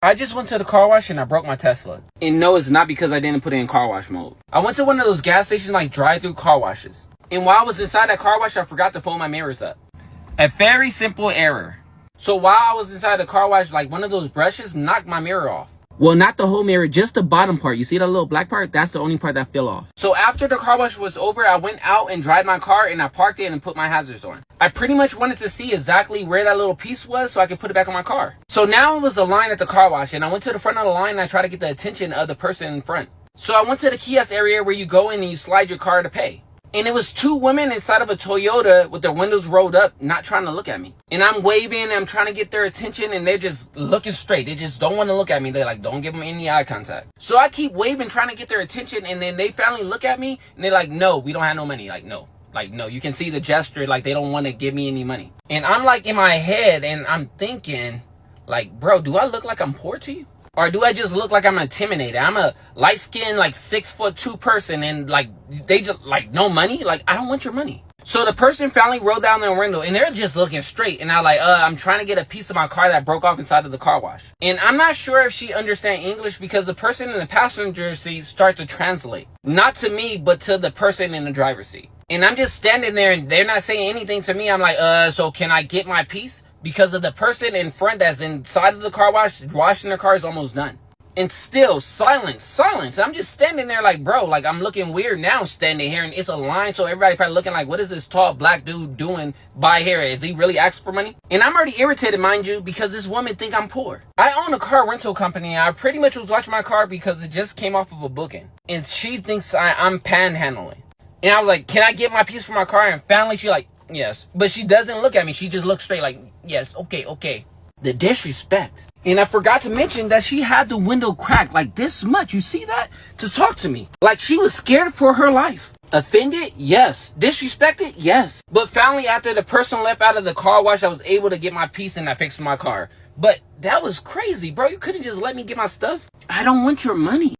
I just went to the car wash and I broke my Tesla. And no, it's not because I didn't put it in car wash mode. I went to one of those gas stations like drive-through car washes. And while I was inside that car wash, I forgot to fold my mirrors up. A very simple error. So while I was inside the car wash, like one of those brushes knocked my mirror off. Well, not the whole mirror, just the bottom part. You see that little black part? That's the only part that fell off. So after the car wash was over, I went out and dried my car and I parked it and put my hazards on. I pretty much wanted to see exactly where that little piece was so I could put it back on my car. So now it was a line at the car wash and I went to the front of the line and I tried to get the attention of the person in front. So I went to the kiosk area where you go in and you slide your car to pay. And it was two women inside of a Toyota with their windows rolled up, not trying to look at me. And I'm waving and I'm trying to get their attention and they're just looking straight. They just don't want to look at me. They're like, don't give them any eye contact. So I keep waving, trying to get their attention. And then they finally look at me and they're like, no, we don't have no money. Like, no. Like, no, you can see the gesture. Like, they don't want to give me any money. And I'm like in my head and I'm thinking, like, bro, do I look like I'm poor to you? Or do I just look like I'm intimidated? I'm a light-skinned, like 6'2" person and like, they just like, no money? Like, I don't want your money. So the person finally rolled down their window and they're just looking straight. And I'm like, I'm trying to get a piece of my car that broke off inside of the car wash. And I'm not sure if she understands English because the person in the passenger seat starts to translate. Not to me, but to the person in the driver's seat. And I'm just standing there and they're not saying anything to me. I'm like, so can I get my piece? Because of the person in front that's inside of the car wash, washing their car is almost done. And still, silence. I'm just standing there like, bro, like I'm looking weird now standing here and it's a line. So everybody probably looking like, what is this tall black dude doing by here? Is he really asking for money? And I'm already irritated, mind you, because this woman think I'm poor. I own a car rental company and I pretty much was watching my car because it just came off of a booking. And she thinks I'm panhandling. And I was like, can I get my piece for my car? And finally she like, yes. But she doesn't look at me. She just looks straight like, yes, okay. The disrespect. And I forgot to mention that she had the window cracked like this much. You see that? To talk to me. Like she was scared for her life. Offended? Yes. Disrespected? Yes. But finally, after the person left out of the car wash, I was able to get my piece and I fixed my car. But that was crazy, bro. You couldn't just let me get my stuff. I don't want your money.